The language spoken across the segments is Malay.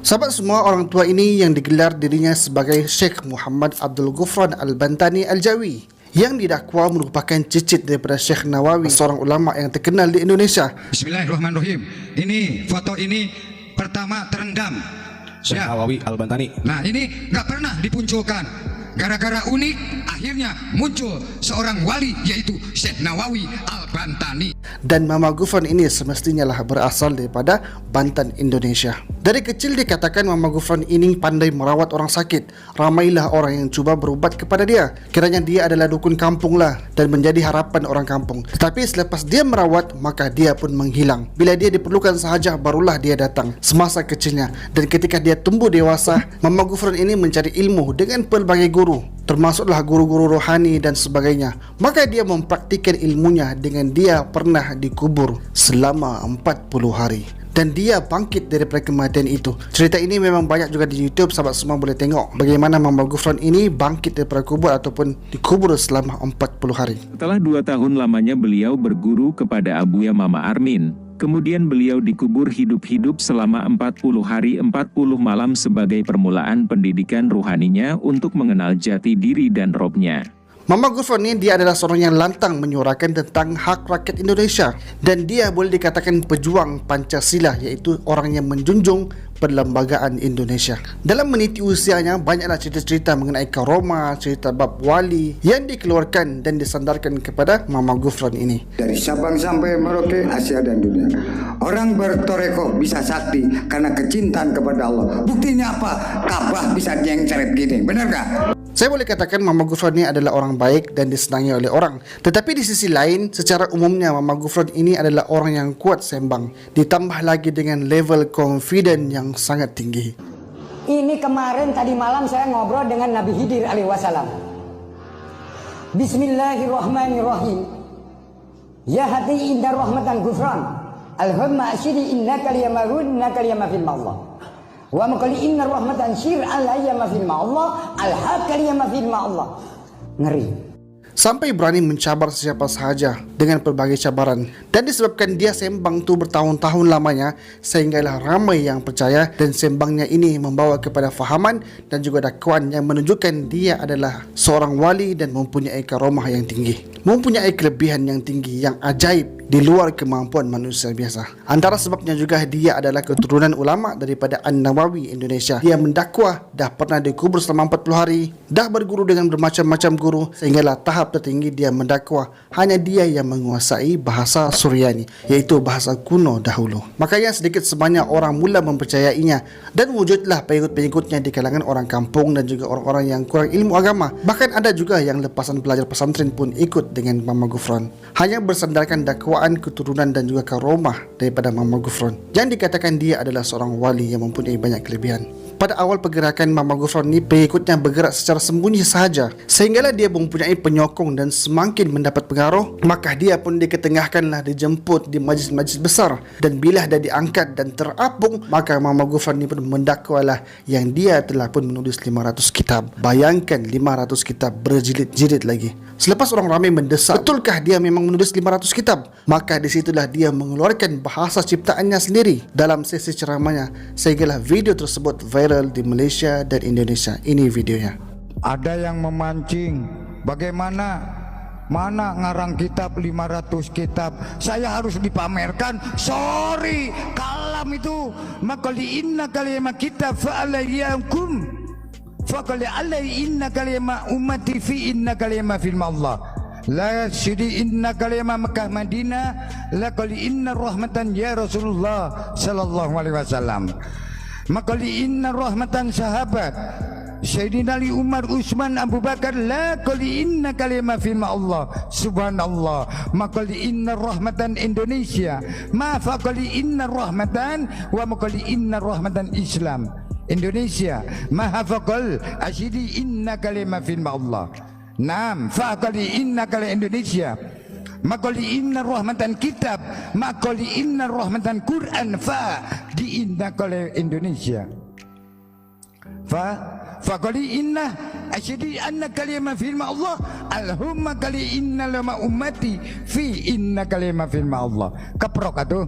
Sahabat semua, orang tua ini yang digelar dirinya sebagai Syekh Muhammad Abdul Ghufran Al-Bantani Al-Jawi yang didakwa merupakan cicit daripada Syekh Nawawi, seorang ulama yang terkenal di Indonesia. Bismillahirrahmanirrahim. Ini foto ini pertama terendam Syekh Nawawi Al-Bantani. Nah, ini nggak pernah dimunculkan. Gara-gara unik, akhirnya muncul seorang wali, yaitu Syekh Nawawi Al-Bantani. Dan Mama Ghufran ini semestinya lah berasal daripada Banten, Indonesia. Dari kecil dikatakan Mama Ghufran ini pandai merawat orang sakit. Ramailah orang yang cuba berubat kepada dia. Kiranya dia adalah dukun kampung lah dan menjadi harapan orang kampung. Tetapi selepas dia merawat, maka dia pun menghilang. Bila dia diperlukan sahaja, barulah dia datang semasa kecilnya. Dan ketika dia tumbuh dewasa, Mama Ghufran ini mencari ilmu dengan pelbagai guru, termasuklah guru-guru rohani dan sebagainya. Maka dia mempraktikkan ilmunya dengan dia pernah dikubur selama 40 hari. Dan dia bangkit daripada kematian itu. Cerita ini memang banyak juga di YouTube, sahabat semua boleh tengok bagaimana Mama Ghufran ini bangkit daripada kubur ataupun dikubur selama 40 hari. Setelah 2 tahun lamanya beliau berguru kepada Abuya Mama Armin. Kemudian beliau dikubur hidup-hidup selama 40 hari 40 malam sebagai permulaan pendidikan ruhaninya untuk mengenal jati diri dan robnya. Mama Ghufran ini dia adalah seorang yang lantang menyuarakan tentang hak rakyat Indonesia. Dan dia boleh dikatakan pejuang Pancasila, iaitu orang yang menjunjung perlembagaan Indonesia. Dalam meniti usianya, banyaklah cerita-cerita mengenai karomah, cerita bab wali yang dikeluarkan dan disandarkan kepada Mama Ghufran ini. Dari Sabang sampai Merauke, Asia dan dunia, orang bertoreko bisa sakti karena kecintaan kepada Allah. Buktinya apa? Ka'bah bisa nyengceret gini, benar gak? Saya boleh katakan Mama Ghufran ini adalah orang baik dan disenangi oleh orang. Tetapi di sisi lain, secara umumnya Mama Ghufran ini adalah orang yang kuat sembang, ditambah lagi dengan level confident yang sangat tinggi. Ini kemarin tadi malam saya ngobrol dengan Nabi Khidir alaihi wasallam. Bismillahirrahmanirrahim. Ya hati indah rahmatan Ghufran. Alhamma asyidi innaka liyamarun innaka liyamafil Allah. Wa maqali inna rahmatan syir alayya ma fil ma'allah al-hakali ma fil ma'allah. Ngeri. Sampai berani mencabar siapa sahaja dengan pelbagai cabaran. Dan disebabkan dia sembang tu bertahun-tahun lamanya, sehinggalah ramai yang percaya, dan sembangnya ini membawa kepada fahaman dan juga dakwaan yang menunjukkan dia adalah seorang wali dan mempunyai karomah yang tinggi, mempunyai kelebihan yang tinggi, yang ajaib di luar kemampuan manusia biasa. Antara sebabnya juga dia adalah keturunan ulama daripada An-Nawawi Indonesia. Dia mendakwah, dah pernah dikubur selama 40 hari, dah berguru dengan bermacam-macam guru, sehinggalah tahap tertinggi dia mendakwah. Hanya dia yang menguasai bahasa Suryani, iaitu bahasa kuno dahulu. Makanya sedikit sebanyak orang mula mempercayainya, dan wujudlah pengikut-pengikutnya di kalangan orang kampung dan juga orang-orang yang kurang ilmu agama. Bahkan ada juga yang lepasan pelajar pesantren pun ikut dengan Mama Ghufran, hanya bersandarkan dakwaan keturunan dan juga karomah daripada Mama Ghufran, yang dikatakan dia adalah seorang wali yang mempunyai banyak kelebihan. Pada awal pergerakan Mama Ghufran ni, pengikutnya bergerak secara sembunyi sahaja, sehinggalah dia mempunyai penyokong dan semakin mendapat pengaruh, maka dia pun diketengahkanlah, dijemput di majlis-majlis besar, dan bila dah diangkat dan terapung, maka Mama Ghufran ni pun mendakwalah yang dia telah pun menulis 500 kitab. Bayangkan 500 kitab berjilid-jilid lagi. Selepas orang ramai mendesak, betulkah dia memang menulis 500 kitab? Maka disitulah dia mengeluarkan bahasa ciptaannya sendiri dalam sesi ceramahnya, sehinggalah video tersebut viral di Malaysia dan Indonesia. Ini videonya. Ada yang memancing, bagaimana mana ngarang kitab 500 kitab, saya harus dipamerkan. Sorry, kalam itu. Maqali inna kalimat kitab fa'alayyakum faqali alai inna kalimat ummati fi inna kalimat fil Allah. La syidi inna kalimat Makkah Madinah la qali inna rahmatan ya Rasulullah sallallahu alaihi wasallam. Maqali inna rahmatan sahabat Sayyidina Ali Umar Utsman Abu Bakar la qali inna kalimat fi ma Allah subhanallah. Maqali inna rahmatan Indonesia ma faqali inna rahmatan wa maqali inna rahmatan Islam Indonesia maha faqal asyidi inna kalimat fi ma Allah. Naam faqali inna kalimat Indonesia maqali inna rahmatan kitab maqali inna rahmatan Quran fa di inna kalimat Indonesia faqali inna asyhadu anna kalimat firman Allah Allahumma kali inna lama ummati fi inna kalimat firman Allah. Keprok atuh.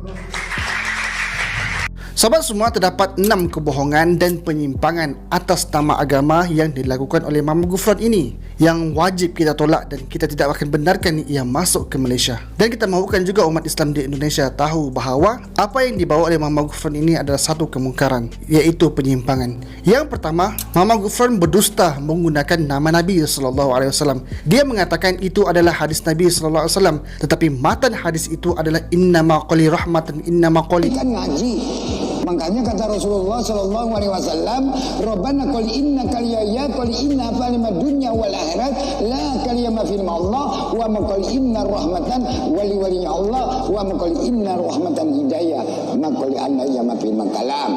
Sahabat semua, terdapat 6 kebohongan dan penyimpangan atas nama agama yang dilakukan oleh Muhammad Ghufran ini yang wajib kita tolak dan kita tidak akan benarkan ia masuk ke Malaysia. Dan kita mahukan juga umat Islam di Indonesia tahu bahawa apa yang dibawa oleh Muhammad Ghufran ini adalah satu kemungkaran, iaitu penyimpangan. Yang pertama, Muhammad Ghufran berdusta menggunakan nama Nabi SAW. Dia mengatakan itu adalah hadis Nabi SAW, tetapi matan hadis itu adalah innama qali rahmatan innama qali. Kan ngaji. Makanya kata Rasulullah sallallahu alaihi wasallam, "Rabbana qul inna kaliyya qul inna falima dunya wal akhirat la kaliyama fil Allah wa ma qul inna rahmatan wali walinya Allah wa ma qul inna rahmatan hidayah ma qul anna yama fil kalam."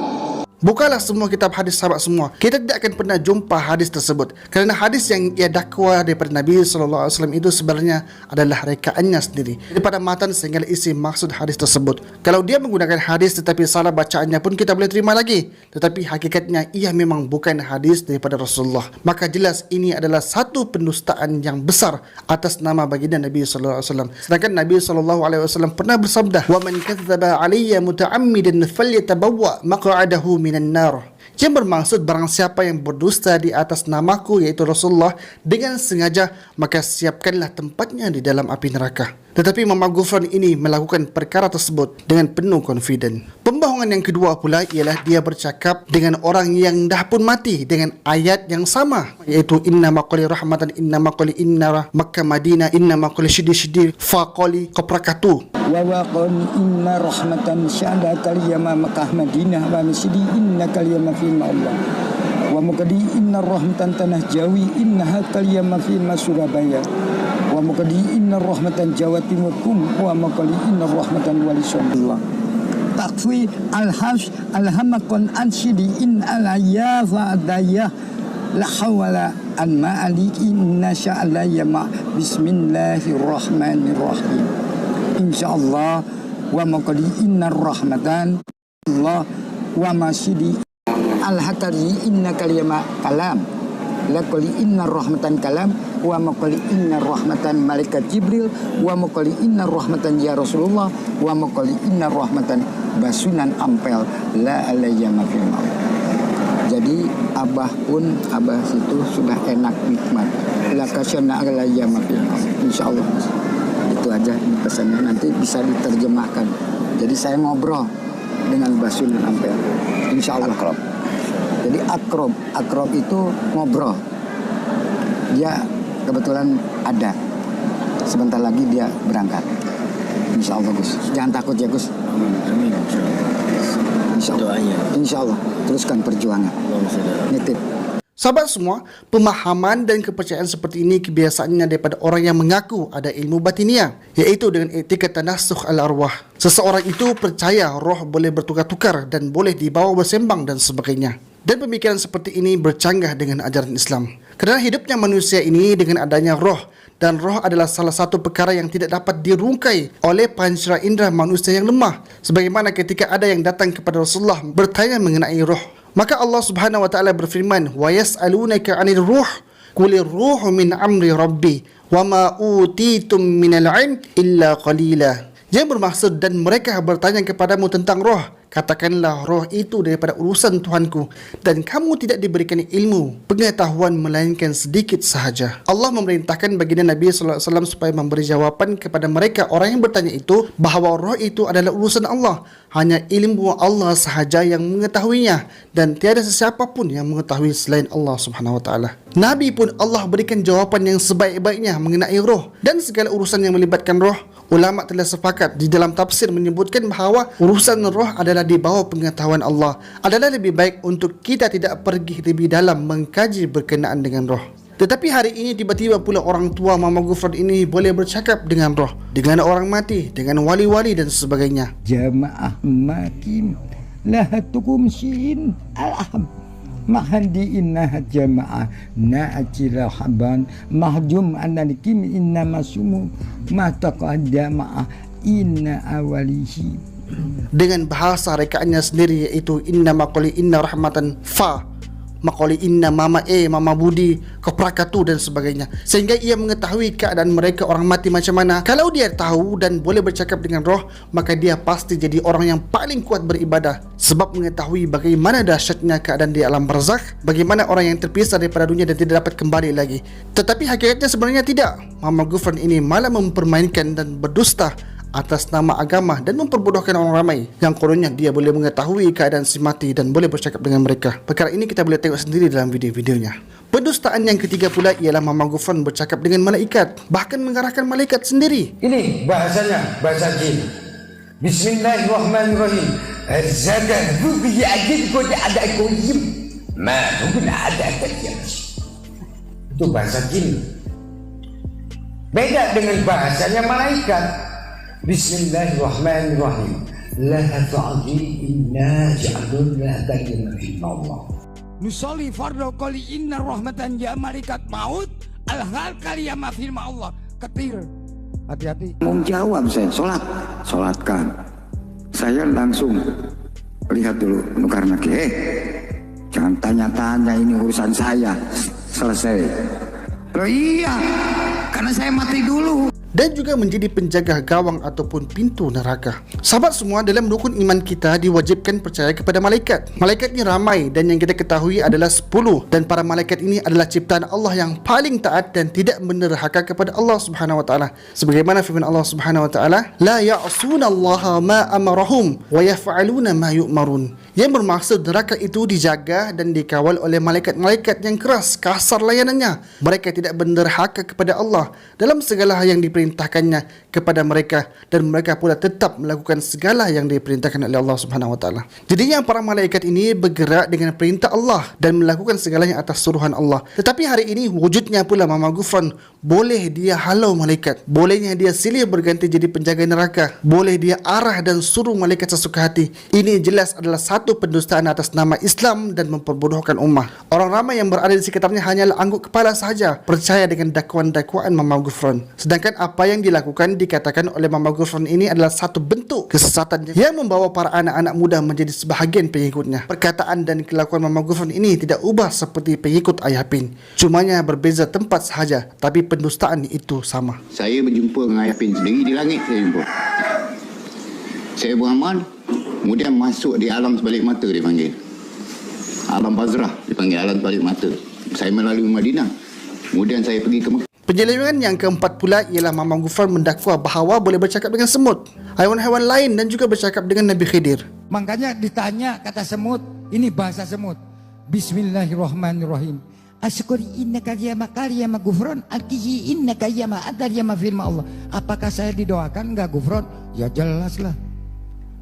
Bukalah semua kitab hadis sahabat semua. Kita tidak akan pernah jumpa hadis tersebut, kerana hadis yang ia dakwa daripada Nabi SAW itu sebenarnya adalah rekaannya sendiri daripada matan sehingga isi maksud hadis tersebut. Kalau dia menggunakan hadis tetapi salah bacaannya pun kita boleh terima lagi, tetapi hakikatnya ia memang bukan hadis daripada Rasulullah. Maka jelas ini adalah satu pendustaan yang besar atas nama baginda Nabi SAW. Sedangkan Nabi SAW pernah bersabda, "Wa man kadzdzaba alayya muta'ammidan falyatabawwa maq'adahu minan nar." Yang bermaksud barang siapa yang berdusta di atas namaku, iaitu Rasulullah, dengan sengaja, maka siapkanlah tempatnya di dalam api neraka. Tetapi Muhammad Ghufran ini melakukan perkara tersebut dengan penuh confident. Pembohongan yang kedua pula ialah dia bercakap dengan orang yang dah pun mati dengan ayat yang sama, iaitu innama qali rahmatan innama qali inna Makkah Madinah innama qali shidi faqali qaprakatu. Wa waqul inna rahmatan syada kaliyama Makkah Madinah wa masjidi inna kaliyama fi Allah. Wa mukadi inna rahmatan tanah Jawi inna kaliyama fi Surabaya. Wa mukadi inna rahmatan Jawa Timur kum wa mukadi inna rahmatan wali Allah. Takfi al-hash alhamakon anshidi in alayya fa'adaya la hawala an ma'alik inna sya'alaya ma bismillahirrahmanirrahim. InsyaAllah wa maqadi inna rahmatan Allah wa masidi al-hakari inna kaliyama kalam la qali inna rahmatan kalam wa maqali inna rahmatan malaikat Jibril wa maqali inna rahmatan ya Rasulullah wa maqali inna rahmatan basunan ampel la alayya mafil maut. Jadi abah situ sudah enak nikmat la kasyana alayya mafil maut. Insyaallah itu aja pesannya, nanti bisa diterjemahkan. Jadi saya ngobrol dengan basunan ampel, insya Allah. Akrob. Jadi akrob itu ngobrol. Dia kebetulan ada. Sebentar lagi dia berangkat. Insya Allah Gus. Jangan takut ya Gus. Amin. Insya Allah. Insya Allah. Teruskan perjuangan. Nitip. Sahabat semua, pemahaman dan kepercayaan seperti ini kebiasaannya daripada orang yang mengaku ada ilmu batiniah, iaitu dengan etikat tanasukh al-arwah. Seseorang itu percaya roh boleh bertukar-tukar dan boleh dibawa bersembang dan sebagainya. Dan pemikiran seperti ini bercanggah dengan ajaran Islam. Kerana hidupnya manusia ini dengan adanya roh, dan roh adalah salah satu perkara yang tidak dapat dirungkai oleh pancara indera manusia yang lemah. Sebagaimana ketika ada yang datang kepada Rasulullah bertanya mengenai roh, maka Allah Subhanahu wa taala berfirman, "Wa yas'alunaka 'anil ruh, qulir ruhu min amri rabbi, wa ma utitum minal 'ilm illa qalila." Yang bermaksud, dan mereka bertanya kepadamu tentang roh, katakanlah roh itu daripada urusan Tuhanku, dan kamu tidak diberikan ilmu, pengetahuan melainkan sedikit sahaja. Allah memerintahkan baginda Nabi SAW supaya memberi jawapan kepada mereka orang yang bertanya itu bahawa roh itu adalah urusan Allah. Hanya ilmu Allah sahaja yang mengetahuinya, dan tiada sesiapa pun yang mengetahui selain Allah Subhanahu wa taala. Nabi pun Allah berikan jawapan yang sebaik-baiknya mengenai roh dan segala urusan yang melibatkan roh. Ulama telah sepakat di dalam tafsir menyebutkan bahawa urusan roh adalah di bawah pengetahuan Allah. Adalah lebih baik untuk kita tidak pergi lebih dalam mengkaji berkenaan dengan roh. Tetapi hari ini tiba-tiba pula orang tua Muhammad Ghufran ini boleh bercakap dengan roh, dengan orang mati, dengan wali-wali dan sebagainya. Jamaah makin lahatukum syin al-aham mahandi inna jamaah na'ajirahaban mahjum ananikim inna masumu mataqaddama inna awalihi. Dengan bahasa rekaannya sendiri, iaitu inna maqali inna rahmatan fa Makoli inna mama mama budi koprakatu dan sebagainya, sehingga ia mengetahui keadaan mereka orang mati macam mana. Kalau dia tahu dan boleh bercakap dengan roh, maka dia pasti jadi orang yang paling kuat beribadah, sebab mengetahui bagaimana dahsyatnya keadaan di alam barzakh, bagaimana orang yang terpisah daripada dunia dan tidak dapat kembali lagi. Tetapi hakikatnya sebenarnya tidak. Mama Ghufran ini malah mempermainkan dan berdusta atas nama agama dan memperbodohkan orang ramai yang kononnya dia boleh mengetahui keadaan si mati dan boleh bercakap dengan mereka. Perkara ini kita boleh tengok sendiri dalam video-videonya. Pendustaan yang ketiga pula ialah Mama Ghufran bercakap dengan malaikat, bahkan mengarahkan malaikat sendiri. Ini bahasanya, bahasa jin. Bismillahirrahmanirrahim. Zakat bubi ajin kode ada koyim. Ma bukan ada kajim. Itu bahasa jin. Beda dengan bahasanya malaikat. Bismillahirrahmanirrahim. La ta'ji inna ja'alna kalimat Allah. Nusalli fardu qali inna rahmatan ya malaikat maut al-hal kalimah firman Allah. Ketir. Hati-hati. Menjawab saya solatkan. Saya langsung lihat dulu nukar lagi. Jangan tanya-tanya, ini urusan saya. Selesai. Loh iya, karena saya mati dulu. Dan juga menjadi penjaga gawang ataupun pintu neraka. Sahabat semua, dalam rukun iman kita diwajibkan percaya kepada malaikat. Malaikat ini ramai dan yang kita ketahui adalah 10, dan para malaikat ini adalah ciptaan Allah yang paling taat dan tidak menerhaka kepada Allah Subhanahu wa taala. Sebagaimana firman Allah Subhanahu wa taala, la ya'sunallaha ma amarahum wa yaf'aluna ma yu'marun. Yang bermaksud neraka itu dijaga dan dikawal oleh malaikat-malaikat yang keras, kasar layanannya. Mereka tidak menerhaka kepada Allah dalam segala hal yang diperintahkannya kepada mereka, dan mereka pula tetap melakukan segala yang diperintahkan oleh Allah Subhanahu wa taala. Jadinya para malaikat ini bergerak dengan perintah Allah dan melakukan segalanya atas suruhan Allah. Tetapi hari ini wujudnya pula Mama Ghufran, boleh dia halau malaikat, bolehnya dia silih berganti jadi penjaga neraka, boleh dia arah dan suruh malaikat sesuka hati. Ini jelas adalah satu pendustaan atas nama Islam dan memperbodohkan ummah. Orang ramai yang berada di sekitarnya hanyalah angguk kepala sahaja, percaya dengan dakwaan-dakwaan Mama Ghufran. Sedangkan apa yang dilakukan dikatakan oleh Mama Ghufran ini adalah satu bentuk kesesatan yang membawa para anak-anak muda menjadi sebahagian pengikutnya. Perkataan dan kelakuan Mama Ghufran ini tidak ubah seperti pengikut Ayah Pin, cumanya berbeza tempat sahaja, tapi pendustaan itu sama. Saya berjumpa dengan Ayah Pin sendiri di langit. Saya jumpa, saya beramal, kemudian masuk di alam sebalik mata, dipanggil alam Bazrah, dipanggil alam sebalik mata. Saya melalui Madinah, kemudian saya pergi ke Mekah. Penyelewengan yang keempat pula ialah Mama Ghufran mendakwa bahawa boleh bercakap dengan semut, haiwan-haiwan lain, dan juga bercakap dengan Nabi Khidir. Makanya ditanya kata semut, ini bahasa semut. Bismillahirrahmanirrahim. Asyukuri innaka ya Mama Ghufran alkihi innaka ya ma firman Allah. Apakah saya didoakan enggak Ghufran? Ya jelaslah.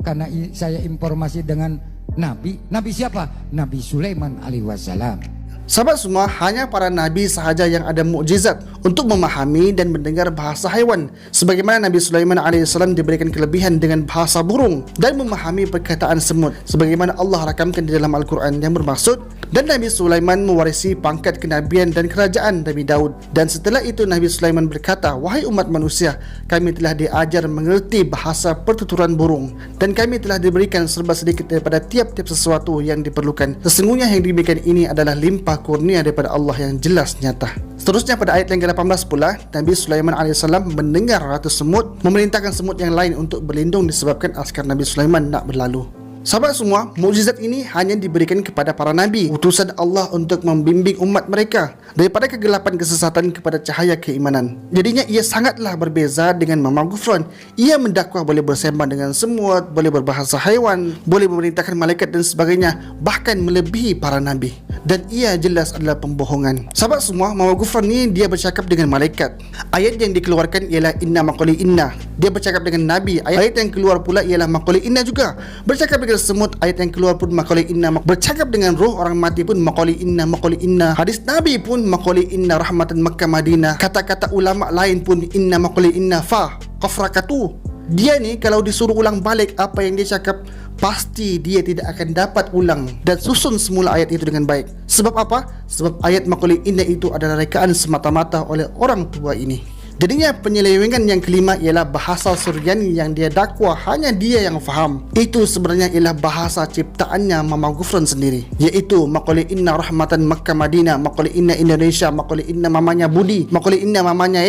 Karena saya informasi dengan Nabi. Nabi siapa? Nabi Sulaiman alaihi wassalam. Sahabat semua, hanya para nabi sahaja yang ada mukjizat untuk memahami dan mendengar bahasa haiwan. Sebagaimana Nabi Sulaiman AS diberikan kelebihan dengan bahasa burung dan memahami perkataan semut, sebagaimana Allah rakamkan di dalam Al-Quran, yang bermaksud, dan Nabi Sulaiman mewarisi pangkat kenabian dan kerajaan Nabi Daud. Dan setelah itu Nabi Sulaiman berkata, wahai umat manusia, kami telah diajar mengerti bahasa pertuturan burung, dan kami telah diberikan serba sedikit daripada tiap-tiap sesuatu yang diperlukan. Sesungguhnya yang demikian ini adalah limpah kurnia daripada Allah yang jelas nyata. Seterusnya pada ayat yang ke-18 pula, Nabi Sulaiman AS mendengar ratu semut memerintahkan semut yang lain untuk berlindung disebabkan askar Nabi Sulaiman nak berlalu. Sahabat semua, mukjizat ini hanya diberikan kepada para nabi, utusan Allah untuk membimbing umat mereka daripada kegelapan kesesatan kepada cahaya keimanan. Jadinya ia sangatlah berbeza dengan Mama Ghufran. Ia mendakwah boleh bersembang dengan semut, boleh berbahasa haiwan, boleh memerintahkan malaikat dan sebagainya, bahkan melebihi para nabi. Dan ia jelas adalah pembohongan. Sahabat semua, Mama Ghufran ni dia bercakap dengan malaikat. Ayat yang dikeluarkan ialah inna maqali inna. Dia bercakap dengan nabi. Ayat yang keluar pula ialah maqali inna juga. Bercakap dengan semut, ayat yang keluar pun maqali inna. Bercakap dengan roh orang mati pun maqali inna, maqali inna. Hadis nabi pun maqali inna rahmatan Makkah Madinah. Kata-kata ulama lain pun inna maqali inna fa qafrakatu. Dia ni kalau disuruh ulang balik apa yang dia cakap, pasti dia tidak akan dapat ulang dan susun semula ayat itu dengan baik. Sebab apa? Sebab ayat maqali inna itu adalah rekaan semata-mata oleh orang tua ini. Jadinya penyelewengan yang kelima ialah bahasa Suryani yang dia dakwa hanya dia yang faham. Itu sebenarnya ialah bahasa ciptaannya Mama Ghufran sendiri, iaitu maqali inna rahmatan Makkah Madinah, maqali inna Indonesia, maqali inna mamanya Budi, maqali inna mamanya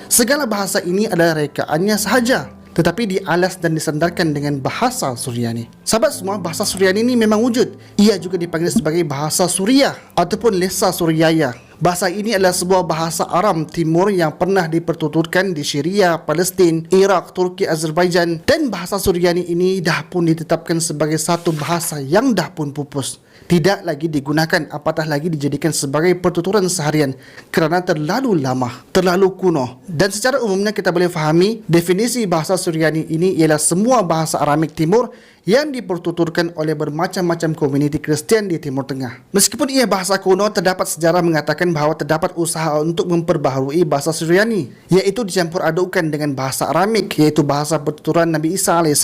Segala bahasa ini adalah rekaannya sahaja, tetapi dialas dan disandarkan dengan bahasa Suryani. Sahabat semua, bahasa Suryani ini memang wujud. Ia juga dipanggil sebagai bahasa Suriah ataupun Lesa Suryaya. Bahasa ini adalah sebuah bahasa Aram Timur yang pernah dipertuturkan di Syria, Palestin, Iraq, Turki, Azerbaijan, dan bahasa Suryani ini dah pun ditetapkan sebagai satu bahasa yang dah pun pupus, tidak lagi digunakan, apatah lagi dijadikan sebagai pertuturan seharian kerana terlalu lama, terlalu kuno. Dan secara umumnya kita boleh fahami definisi bahasa Suryani ini ialah semua bahasa Aramik Timur yang dipertuturkan oleh bermacam-macam komuniti Kristian di Timur Tengah. Meskipun ia bahasa kuno, terdapat sejarah mengatakan bahawa terdapat usaha untuk memperbaharui bahasa Suryani, iaitu dicampur adukkan dengan bahasa Aramik, iaitu bahasa pertuturan Nabi Isa AS.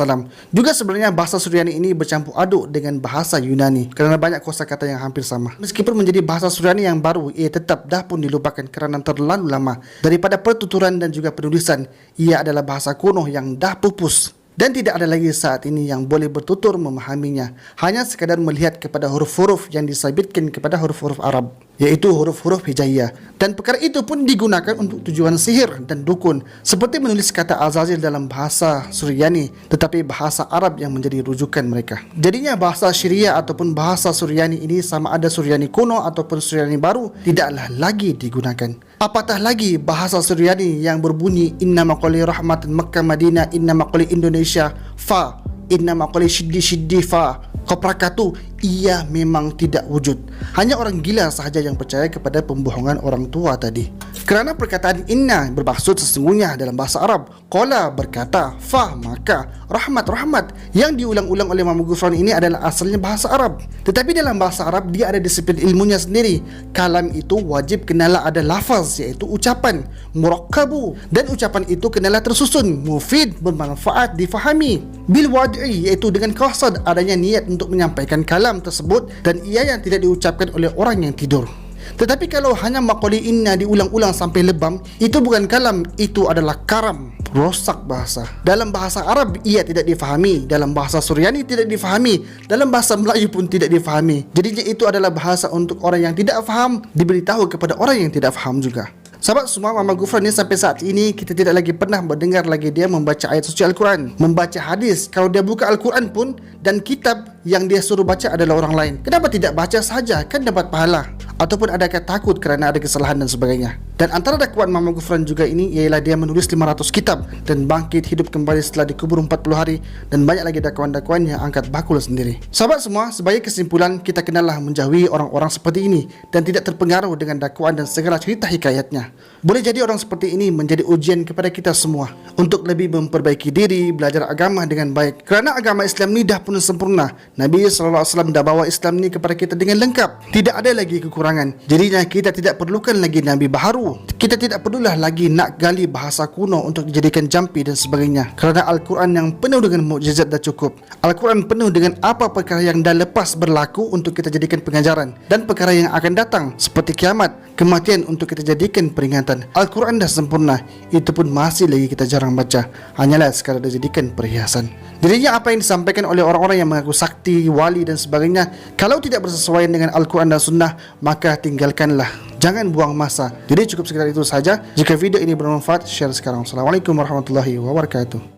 Juga sebenarnya bahasa Suryani ini bercampur aduk dengan bahasa Yunani kerana banyak kosakata yang hampir sama. Meskipun menjadi bahasa Suryani yang baru, ia tetap dah pun dilupakan kerana terlalu lama. Daripada pertuturan dan juga penulisan, ia adalah bahasa kuno yang dah pupus. Dan tidak ada lagi saat ini yang boleh bertutur memahaminya, hanya sekadar melihat kepada huruf-huruf yang disabitkan kepada huruf-huruf Arab, iaitu huruf-huruf hijaiyah. Dan perkara itu pun digunakan untuk tujuan sihir dan dukun, seperti menulis kata Azazil dalam bahasa Suryani, tetapi bahasa Arab yang menjadi rujukan mereka. Jadinya bahasa Syria ataupun bahasa Suryani ini, sama ada Suryani kuno ataupun Suryani baru, tidaklah lagi digunakan. Apatah lagi bahasa Suryani yang berbunyi inna maqali rahmatan Makkah Madinah, inna maqali Indonesia fa, inna maqali shiddi fa, koprakatu, ia memang tidak wujud. Hanya orang gila sahaja yang percaya kepada pembohongan orang tua tadi. Kerana perkataan inna bermaksud sesungguhnya dalam bahasa Arab, qala berkata, fa maka, rahmat yang diulang-ulang oleh Mama Ghufran ini adalah asalnya bahasa Arab. Tetapi dalam bahasa Arab dia ada disiplin ilmunya sendiri. Kalam itu wajib kenalah ada lafaz, iaitu ucapan, murakkabu, dan ucapan itu kenalah tersusun, mufid, bermanfaat, difahami, bil wad'i, iaitu dengan qasad, adanya niat untuk menyampaikan kalam tersebut, dan ia yang tidak diucapkan oleh orang yang tidur. Tetapi kalau hanya maqali inna diulang-ulang sampai lebam, itu bukan kalam, itu adalah karam, rosak bahasa. Dalam bahasa Arab ia tidak difahami, dalam bahasa Suryani tidak difahami, dalam bahasa Melayu pun tidak difahami. Jadinya itu adalah bahasa untuk orang yang tidak faham, diberitahu kepada orang yang tidak faham juga. Sahabat semua, Mama Ghufran ni sampai saat ini kita tidak lagi pernah mendengar lagi dia membaca ayat suci Al-Quran, membaca hadis. Kalau dia buka Al-Quran pun dan kitab yang dia suruh baca adalah orang lain, kenapa tidak baca saja, kan dapat pahala? Ataupun adakah takut kerana ada kesalahan dan sebagainya? Dan antara dakwaan Mama Ghufran juga ini ialah dia menulis 500 kitab dan bangkit hidup kembali setelah dikubur 40 hari, dan banyak lagi dakwaan-dakwaan yang angkat bakul sendiri. Sahabat semua, sebagai kesimpulan, kita kenalah menjauhi orang-orang seperti ini dan tidak terpengaruh dengan dakwaan dan segala cerita hikayatnya. Boleh jadi orang seperti ini menjadi ujian kepada kita semua untuk lebih memperbaiki diri, belajar agama dengan baik. Kerana agama Islam ni dah pun sempurna. Nabi SAW dah bawa Islam ni kepada kita dengan lengkap. Tidak ada lagi kekurangan. Jadinya kita tidak perlukan lagi Nabi baharu. Kita tidak perlulah lagi nak gali bahasa kuno untuk dijadikan jampi dan sebagainya. Kerana Al-Quran yang penuh dengan mukjizat dah cukup. Al-Quran penuh dengan apa perkara yang dah lepas berlaku untuk kita jadikan pengajaran, dan perkara yang akan datang seperti kiamat, kematian untuk kita jadikan peringatan. Al-Quran dah sempurna, itu pun masih lagi kita jarang baca, hanyalah sekadar dijadikan perhiasan. Jadinya apa yang disampaikan oleh orang-orang yang mengaku sakti, wali dan sebagainya, kalau tidak bersesuaian dengan Al-Quran dan Sunnah, maka tinggalkanlah, jangan buang masa. Jadi cukup sekedar itu saja. Jika video ini bermanfaat, share sekarang. Assalamualaikum warahmatullahi wabarakatuh.